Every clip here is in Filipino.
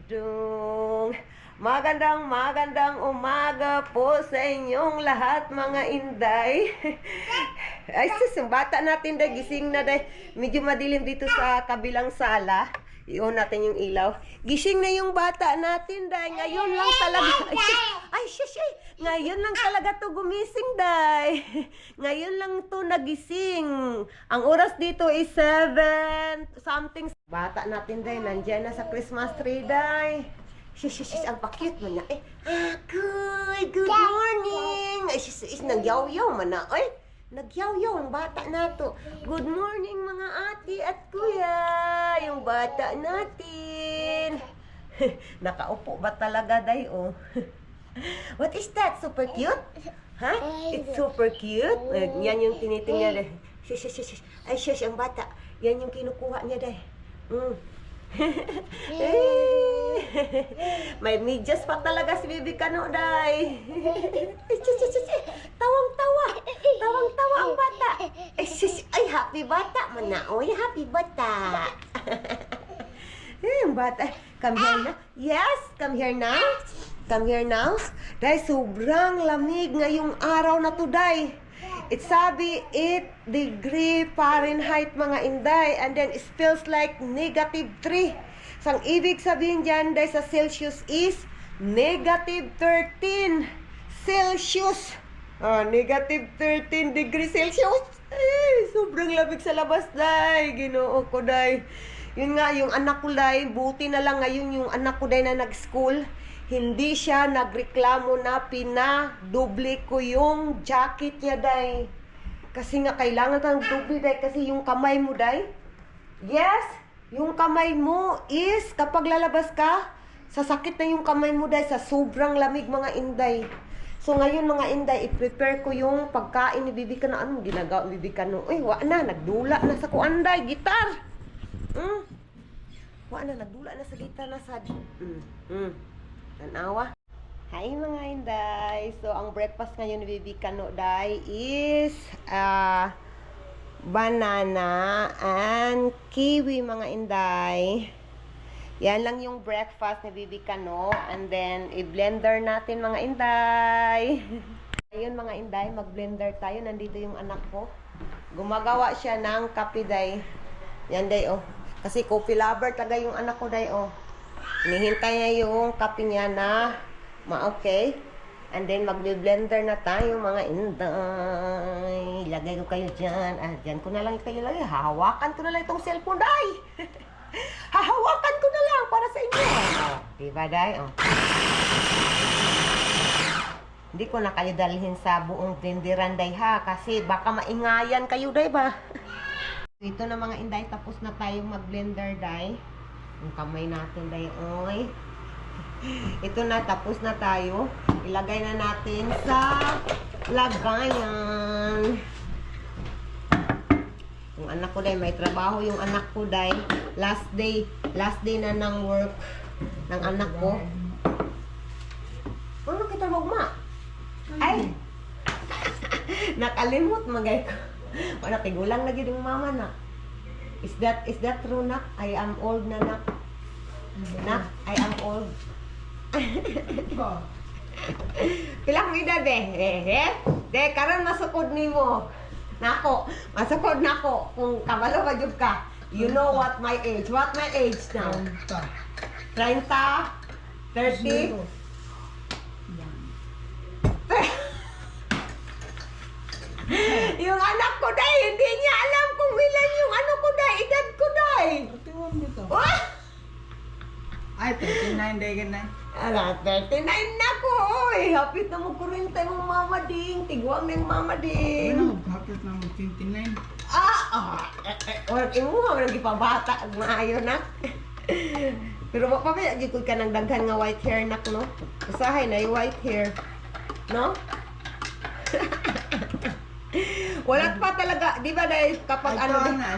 Dudong. Magandang umaga po sa inyong lahat mga inday. Ay sus, yung bata natin day, gising na day. Medyo madilim dito sa kabilang sala. I-on natin yung ilaw. Gising na yung bata natin day. Ngayon lang talaga. Ay sus, ngayon lang talaga to gumising day. Ngayon lang to nagising. Ang oras dito is 7 something. Bata natin day, nandiyan na sa Christmas tree day. Sis, ang pakit mo na eh. Akoy, good morning. Ay, sis, nagyaw-yaw man na. Ay, nagyaw-yaw ang bata nato. Good morning mga ate at kuya. Yung bata natin. Nakaupo ba talaga, day, oh? What is that? Super cute? Ha? It's super cute? Yan yung tinitingnan, day. Sis. Ay, sis, ang bata. Yan yung kinukuha niya, day. May medyas pa talaga si Bibi Kano, day. Tawang-tawa ang bata. Ay, happy bata man na. Oy, happy bata. Ang bata, come here na. Yes, come here now. Come here now. Day, sobrang lamig ngayong araw na to, day. It's sabi 8 degree Fahrenheit mga inday, and then it feels like -3. Sang ibig sabihin dyan day sa Celsius is -13 Celsius. -13 degree Celsius. Ay, sobrang lamig sa labas day. Ginoo ko day. Yun nga yung anak ko day, buti na lang ngayon yung anak ko day na nag-school. Hindi siya nagreklamo na pinadoble ko yung jacket niya, day. Kasi nga, kailangan ng doble, day. Kasi yung kamay mo, day. Yes, yung kamay mo is, kapag lalabas ka, sasakit na yung kamay mo, day, sa sobrang lamig, mga inday. So, ngayon, mga inday, i-prepare ko yung pagkain ni Bibi Kano. Anong ginagawa ni Bibi Kano? Uy, nagdula na sa kuanday, gitar. Nagdula na sa gitar na sa... Tanawa. Hi mga inday. So ang breakfast ngayon ni Bibi Kano day is banana and kiwi mga inday. Yan lang yung breakfast ni Bibi Kano, and then i-blender natin mga inday. Ayun mga inday, mag-blender tayo. Nandito yung anak ko. Gumagawa siya ng kape day. Yan day, oh. Kasi coffee lover talaga yung anak ko day, oh. Hinihintay niya yung kape niya na ma-okay. And then, mag-blender na tayo, mga inday. Ilagay ko kayo dyan. Dyan ko na lang kayo lagay. Hahawakan ko na lang itong cellphone, day. Hahawakan ko na lang para sa inyo. Diba, day? Hindi ko na kayo dalhin sa buong blenderan, day, ha? Kasi baka maingayan kayo, day, ba? Ito na, mga inday. Tapos na tayong mag-blender, day. Yung kamay natin, day, oy. Ito na, tapos na tayo. Ilagay na natin sa lagayan. Yung anak ko, day, may trabaho yung anak ko, day. Last day na ng work ng anak ko. Ano kita magma? Ay! Nakalimot, magay ko. Wala, tigulang lagi yung mama na. Is that true, nak? I am old na, nak. Nak, I am old. Pilang edad de karon masukod nimo. Nako, masukod nako kung kabalo ka jud ka. You know what my age? What my age now? 30, 30. Yung anak ko, day, hindi niya alam kung ilan yung ano ko, day, edad ko, day. Ay, 39 day ka na. 39 na ko, oy. Hapit na mo kurintay mong mama ding. Tiguang na yung mama ding. Ano, hapit na mo 29. Working mo, nagipabata, maayo na. Pero mapapaya, gikod ka ng daghan nga white hair, nak, no? Usahay na yung white hair. No? Wala pa talaga, di ba dahil kapag ito ano... Ito na,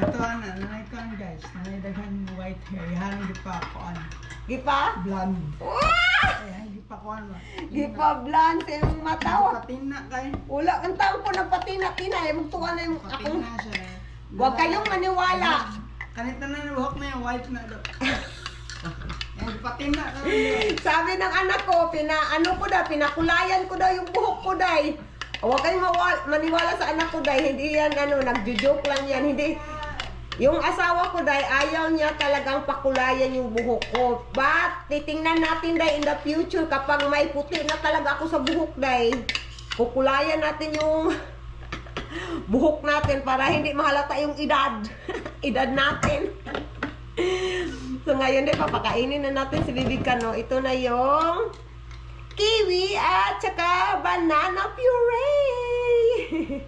nanay guys. Nanay daghan white hair. Yan, di pa ako ano. Gipa? Blonde. Ayan, di pa ako ano. Gipa blonde sa yung mata. Patina kayo. Wala, ang taong ko ng patina-tina. Magtuwa na yung akong... Patina siya. Huwag kayong maniwala. Kanita na yung buhok na yung white na do. Yan, patina na rin. Sabi ng anak ko, pinakulayan ko daw yung buhok ko, day. Huwag kayong maniwala sa anak ko, day. Hindi yan, nagjo-joke lang yan. Hindi. Yung asawa ko, day, ayaw niya talagang pakulayan yung buhok ko. But, titingnan natin, day, in the future, kapag may puti na talaga ako sa buhok, day, kukulayan natin yung buhok natin para hindi mahalata yung edad. Edad natin. So ngayon din, papakainin na natin si Bibigkano. Ito na yung kiwi at saka banana puree.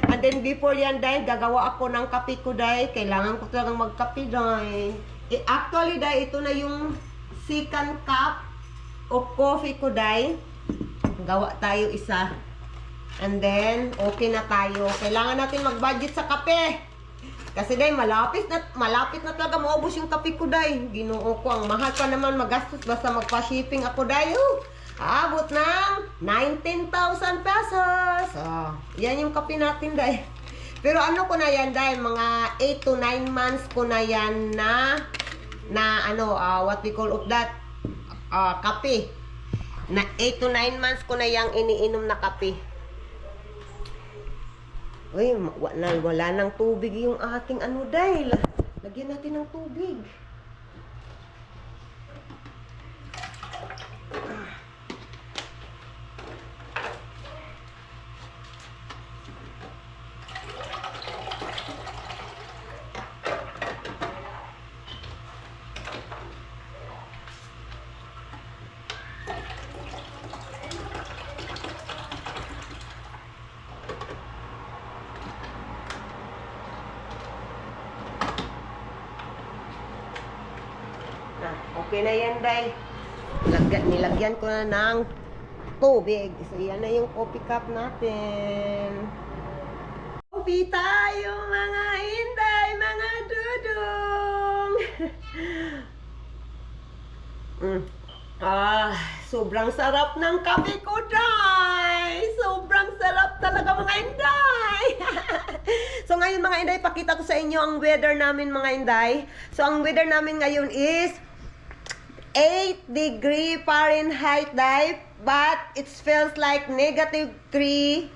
And then before yan, dahil gagawa ako ng kape ko, dahil kailangan ko talagang magkape, dahil actually, dahil ito na yung second cup of coffee ko, dahil gawa tayo isa. And then, okay na tayo. Kailangan natin mag-budget sa kape. Kasi dahil malapit na talaga maubos yung kape ko, dahil. Ginoo ko, ang mahal pa naman magastos basta magpa-shipping ako, dahil. Aabot ng 19,000 pesos. Oh, yan yung kape natin, dahil. Pero ano ko na yan, dahil mga 8 to 9 months ko na yan what we call of that, kape. Na 8 to 9 months ko na yang iniinom na kape. Uy, wala nang tubig yung ating dahil. Lagyan natin ng tubig. Okay na yan, day. Nilagyan ko na ng tubig. So, yan na yung coffee cup natin. Coffee tayo, mga inday, mga dudong. Sobrang sarap ng kape ko, day. Sobrang sarap talaga, mga inday. So, ngayon, mga inday, pakita ko sa inyo ang weather namin, mga inday. So, ang weather namin ngayon is 8 degree Fahrenheit, day, but it feels like -3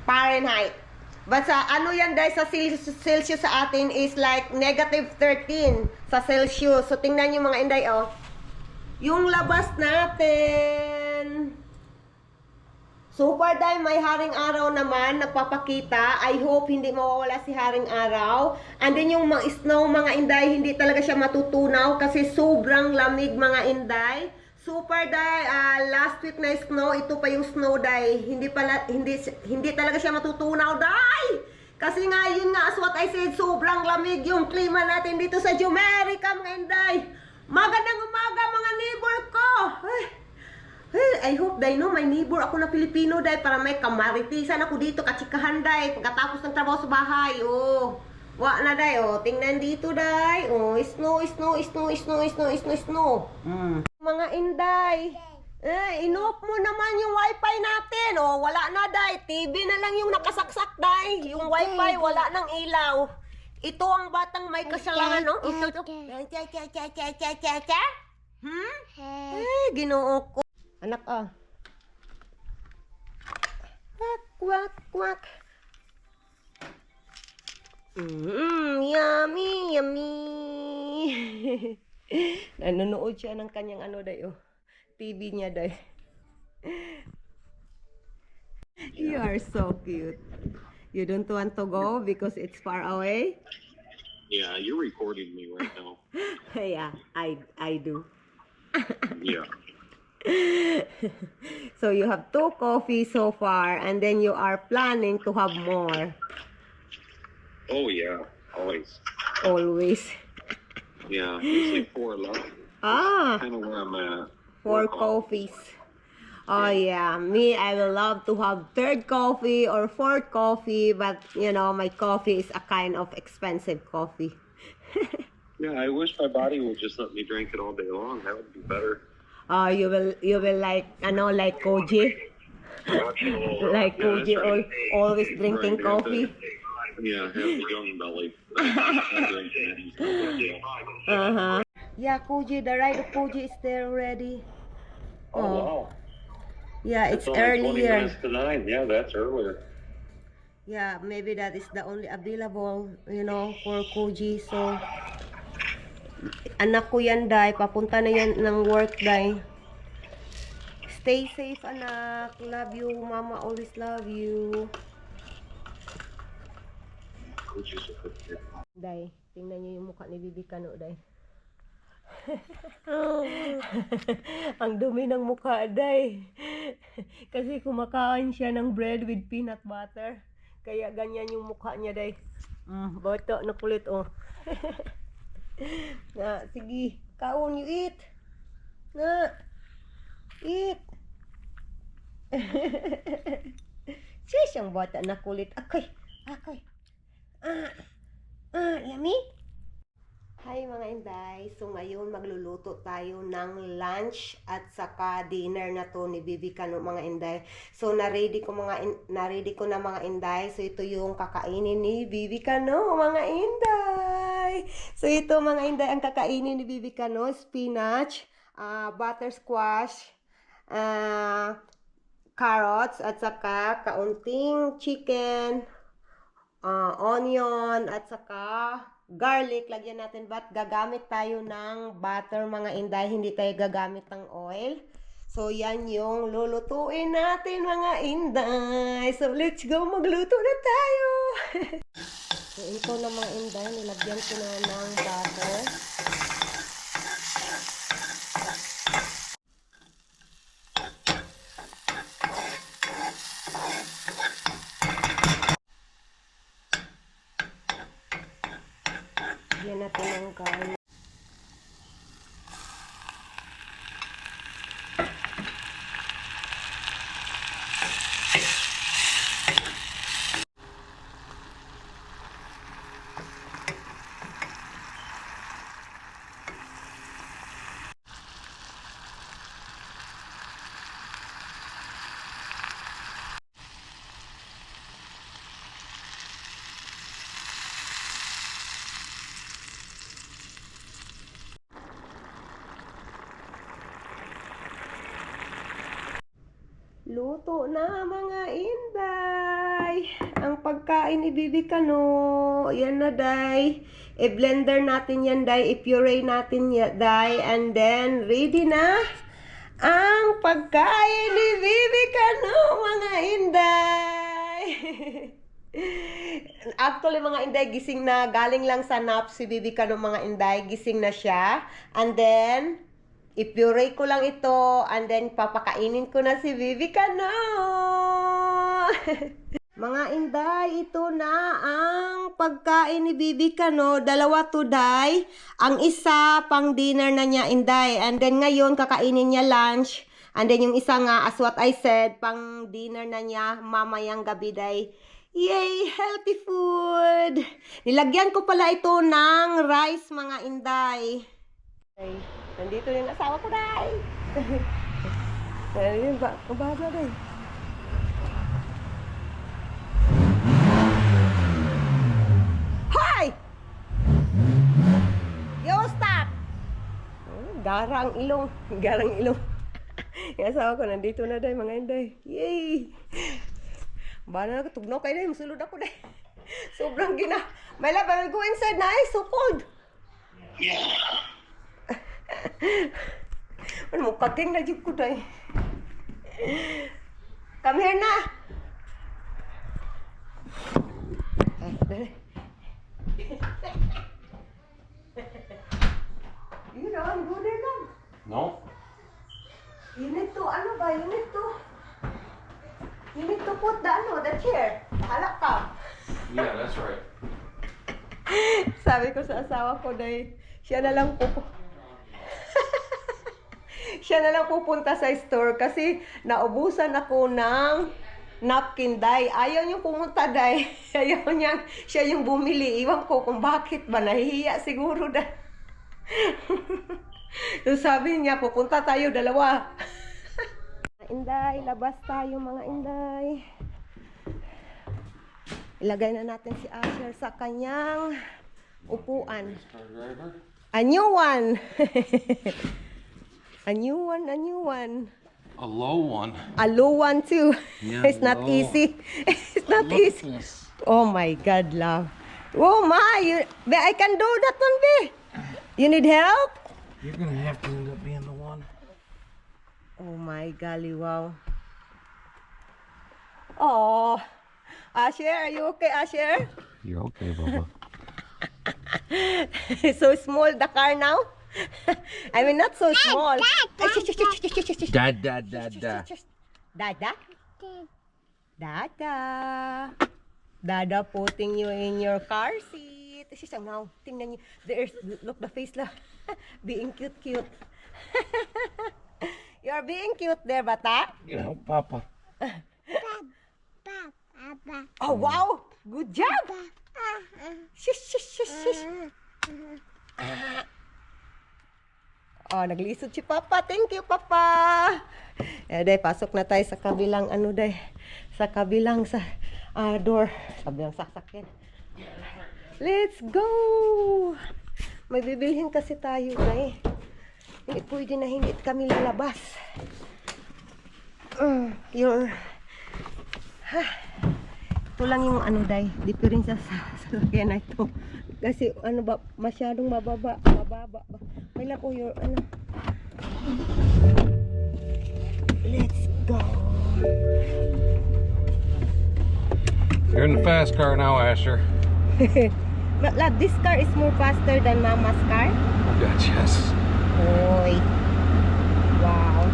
Fahrenheit. But sa yan, day, sa Celsius sa atin is like -13 sa Celsius. So tingnan niyo, mga inday, yung labas natin. So far, day, may haring araw naman nagpapakita. I hope hindi mawawala si haring araw. And then yung mga snow, mga inday, hindi talaga siya matutunaw kasi sobrang lamig, mga inday. Super, day, last week na snow, ito pa yung snow, day. Hindi talaga siya matutunaw, day. Kasi nga, yun nga, as what I said, sobrang lamig yung klima natin dito sa Jumerica, mga inday. Magandang umaga, mga neighbor ko. I hope, day, no, may neighbor ako na Pilipino, day, para may kamaritisan ako dito, kachikahan, day, pagkatapos ng trabaho sa bahay, Wa na, day, tingnan dito, day, snow. Mga inday, inoff mo naman yung wifi natin, wala na, day, TV na lang yung nakasaksak, day, yung wifi, wala nang ilaw. Ito ang batang may kasalanan, no? Ito. Ginoo ko. Anak, Quack. Yummy. Nanonood siya ng kanyang day, TV niya, day. You are so cute. You don't want to go because it's far away? Yeah, you're recording me right now. Yeah, I do. Yeah. So you have 2 coffees so far, and then you are planning to have more. Oh yeah, always. Always. Yeah, usually 4 left. Kind of where I'm at. 4 coffees. Oh yeah, me, I will love to have 3rd coffee or 4th coffee, but my coffee is a kind of expensive coffee. Yeah, I wish my body would just let me drink it all day long. That would be better. You will like Koji? Like Koji, always drinking coffee? Yeah, have the young belly. Yeah, Koji, the ride of Koji is there already. Oh, wow. Yeah, it's It's only 20 earlier. minutes to 9. Yeah, that's earlier. Yeah, maybe that is the only available, you know, for Koji. So, anak ko yan, Day. Papunta na yan ng work, Day. Stay safe, anak. Love you. Mama always love you. Which is a good kid. Day, tingnan niyo yung mukha ni Bibi Kano, Day. Ang dumi ng mukha, Day. Kasi kumakain siya ng bread with peanut butter. Kaya ganyan yung mukha niya, Day. Bata na kulit, oh. Na, sige. Kaon, you eat. Na. Eat. Siya siyang bata na kulit. Akoy. Yummy? Hi mga Inday. So ngayon magluluto tayo ng lunch at saka dinner na to ni Bibi Kano mga Inday. So na-ready ko na mga Inday. So ito yung kakainin ni Bibi Kano mga Inday. So ito mga Inday ang kakainin ni Bibi Kano, spinach, butter squash, carrots at saka kaunting chicken, onion at saka garlic. Lagyan natin gagamit tayo ng butter mga Inday, hindi tayo gagamit ng oil. So yan yung lulutuin natin mga Inday. So let's go, magluto na tayo. So ito na mga Inday, nilagyan ko na ng butter. Lagyan natin ng garlic. Luto na mga Inday. Ang pagkain ni Bibi Kano. Yan na, Day. I-blender natin yan, Day. I-puree natin yan, Day. And then, ready na ang pagkain ni Bibi Kano, mga Inday. Actually, mga Inday, gising na. Galing lang sa nap si Bibi Kano, mga Inday. Gising na siya. And then, i-puree ko lang ito and then papakainin ko na si Bibi Kano. Mga Inday, ito na ang pagkain ni Bibi Kano. Dalawa to, Day. Ang isa pang dinner na niya, Inday. And then ngayon kakainin niya lunch. And then yung isa nga, as what I said, pang dinner na niya mamayang gabi, Day. Yay! Healthy food! Nilagyan ko pala ito ng rice, mga Inday. Okay. Nandito yung asawa ko, Day. Ayun ba? Kababa, Day. Hoy! Yo, stop! Garang ilong. Garang ilong. Yung asawa ko, nandito na, Day, mga Inday. Yay! Bala na, tugnaw kayo, Day. Musulod ako, Day. Sobrang gina. My love, I will go inside na. It's so cold. Yeah. Ano mo, kating na jud ko, Day. Come here na. Dali. You know, I'm good enough. No? You need to, ano ba, you need to put the chair. Halak ka. Yeah, that's right. Sabi ko sa asawa ko, Day, siya na lang pupunta sa store kasi naubusan ako ng napkin, Day. Ayaw niyang pumunta, Day. Ayaw niyang siya yung bumili. Iwan ko kung bakit ba. Nahihiya siguro, Day. So sabi niya, pupunta tayo dalawa. Inday, labas tayo mga Inday. Ilagay na natin si Asher sa kanyang upuan. A new one. A new one, a new one. A low one. A low one too. Yeah, It's not low. easy. It's not Look at easy. this. Oh my God, love. Oh my, Be, I can do that one, Be. You need help? You're gonna have to end up being the one. Oh my golly, wow. Oh, Asher, are you okay, Asher? You're okay, Bubba. So small the car now? I mean, not so small. Dad. Dada? Dada. Dada putting you in your car seat. Now, tingnan niyo. There's, look the face lang. Being cute. You're being cute there, bata. You know, Papa. Oh, wow. Good job. Shush. Oh, naglisod si Papa. Thank you, Papa. Day, pasok na tayo sa kabilang ano, day. Sa kabilang sa door. Kabilang sasakyan. Let's go! May bibilhin kasi tayo, day. Hindi pwede na hindi kami lalabas. Ito lang yung ano, day. Diferensya sa sasakyan na ito. Kasi ano ba, masyadong mababa ba. May lang ko your ano. Let's go. You're in the fast car now, Asher. But love, this car is more faster than Mama's car. Oh, God, yes. Oy. Wow.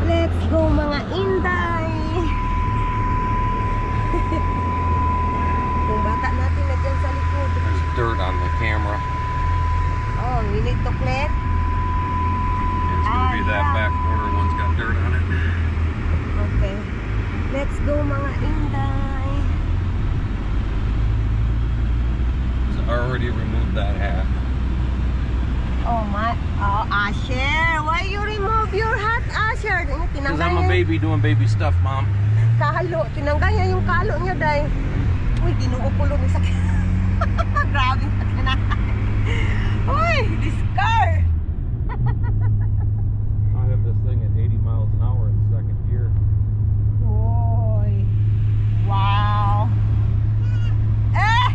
Let's go, mga Inday. Yung bata natin na dyan sa likod. There's dirt on the camera. Oh, we need to clean. It's gonna be that yeah. back corner one's got dirt on it. Okay. Let's go, mga Inday. So I already removed that hat. Oh my, oh Asher, why you remove your hat, Asher? Because I'm a baby doing baby stuff, Mom. Kalo, tinanggal niya yung kalo niya, day. Uy, ginuo ko lumang sakit. Grabe sakit na. Uy, this car. I have this thing at 80 miles an hour in second gear. Uy, wow. Eh!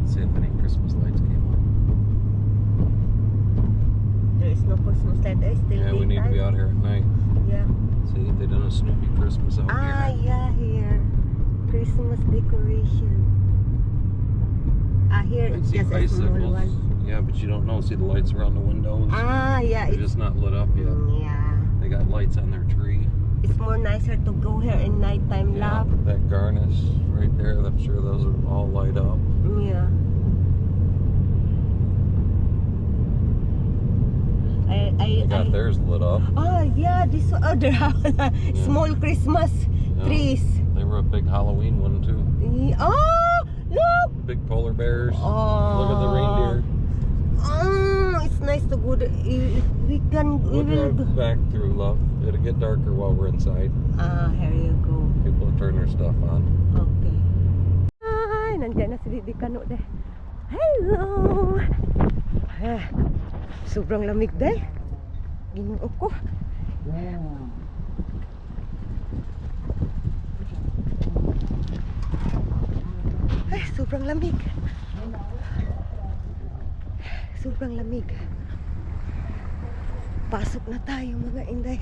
See if any Christmas lights came on. There is no Christmas light. There is still Yeah, we need to be daytime. out here at night. Yeah. See, they done a Snoopy Christmas out Ah, here. yeah, here. Christmas decoration. Ah, here I it's see just a small bicycles. one. Yeah, but you don't know. See the lights around the windows? Ah, yeah, They're it's just not lit up yet. yeah. They got lights on their tree. It's more nicer to go here in nighttime, Yeah, love. that garnish right there, I'm sure those are all light up. Yeah. They got theirs lit up. Oh, yeah, this other small Christmas Yeah. trees. They were a big Halloween one too. Oh, look. Big polar bears. Oh. Look at the reindeer. Oh, it's nice to go. We We'll will drive go. back through, love. It'll get darker while we're inside. Ah, here you go. People will turn their stuff on. Okay. Ay, nandiyan na si Bibi Kano deh. Hello! Ah, sobrang lamig deh. Ginoo ko. Ay, sobrang lamig. Sobrang lamig. Pasok na tayo, mga Inday.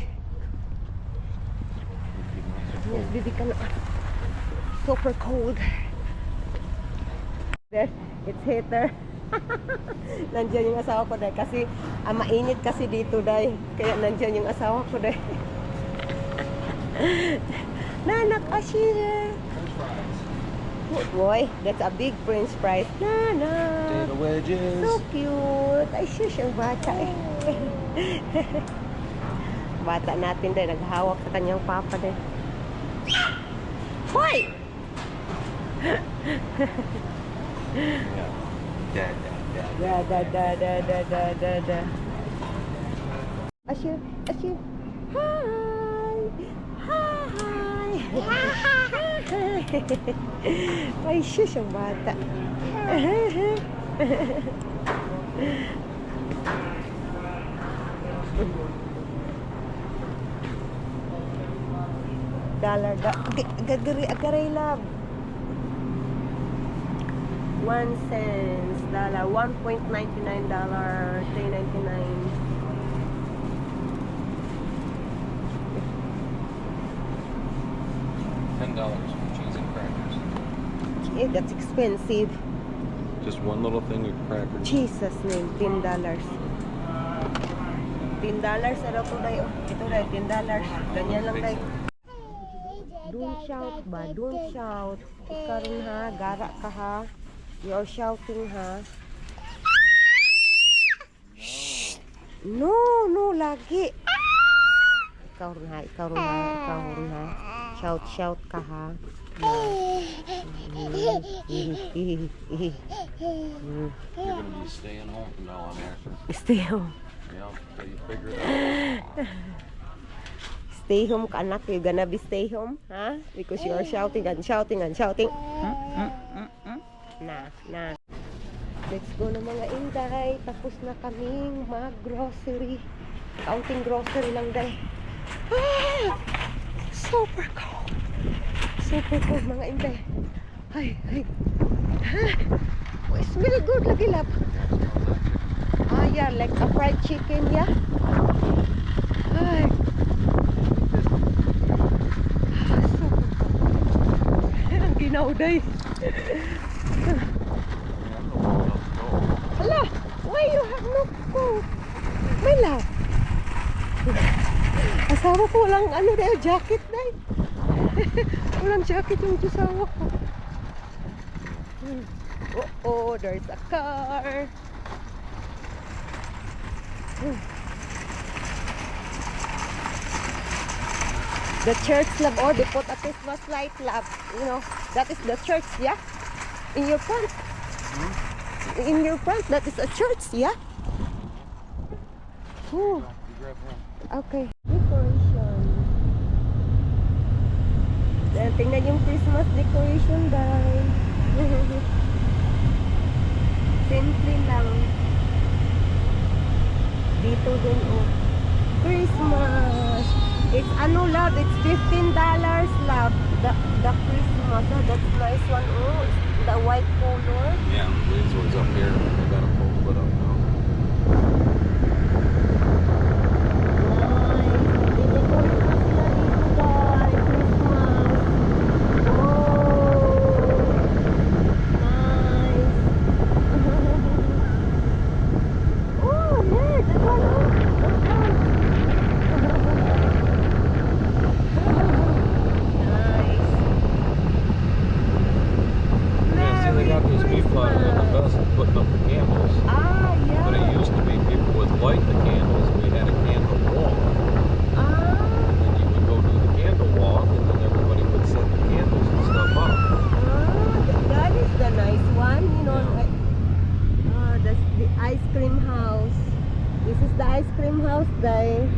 Yes, Bibi Kano. Super cold. There, it's heater. Nandiyan yung asawa ko dahil kasi mainit kasi dito dahil kaya nandiyan yung asawa ko dahil. Nanak Ashir. Oh, boy, that's a big French fries. Nana. Potato wedges. So cute. Ay, shush, ang bata eh. Bata natin din, naghawak sa kanyang papa din. Hoy! Yeah. Da da da da da da da da. Asher, Asher. Hi! Hi! Ay, shush, ang bata. Dollar, agaray love. 1 cent, dollar, $1.99, $3.99. $10 for cheese and crackers. Eh, that's expensive. Just one little thing of crackers. Jesus name, $10. $10 ano po tayo? Ito na, $10. Ganyan lang tayo. Don't shout ba? Don't shout. Ikaw rin ha, gara ka ha. You're shouting ha. No, no, lagi. Ikaw rin ha, ikaw rin ha, ikaw rin ha. Shout, shout ka ha. You're gonna be staying home from now on, Asher. Stay home. Yeah, until you figure it out. Stay home ka anak, you gonna be stay home, ha? Because you are shouting and shouting and shouting. Na. Let's go na mga inday. Tapos na kaming mag-grocery. Counting grocery lang day. Ah! Super cold. Super cold mga inday. Ay. Oh, it smell good lagi lab. Ah, yeah, like a fried chicken, yeah. Ay. Ang ginaw day. Hala, why you have no coat? My love. Asawa ko walang ano day, jacket day. Walang jacket yung asawa ko. Oh, there's a car. The church love, or they put a Christmas light love. You know, that is the church, yeah? In your front. In your front, that is a church, yeah? Oh, okay. Decoration. Then, tingnan yung Christmas decoration dahil. Simple lang. Dito din, oh. Christmas. It's ano love, it's $15 love. The Christmas, oh, that's nice one. Oh, the white color. Yeah, these ones up here, they got a full foot up now. Yeah, see, they got these people out here in the bus putting up the candles. Ah, yeah. But it used to be people would light the candles. We had a candle walk. Ah, And you would go do the candle walk, and then everybody would set the candles and stuff up. that is the nice one. You know, Yeah. like, that's the ice cream house. This is the ice cream house, guys.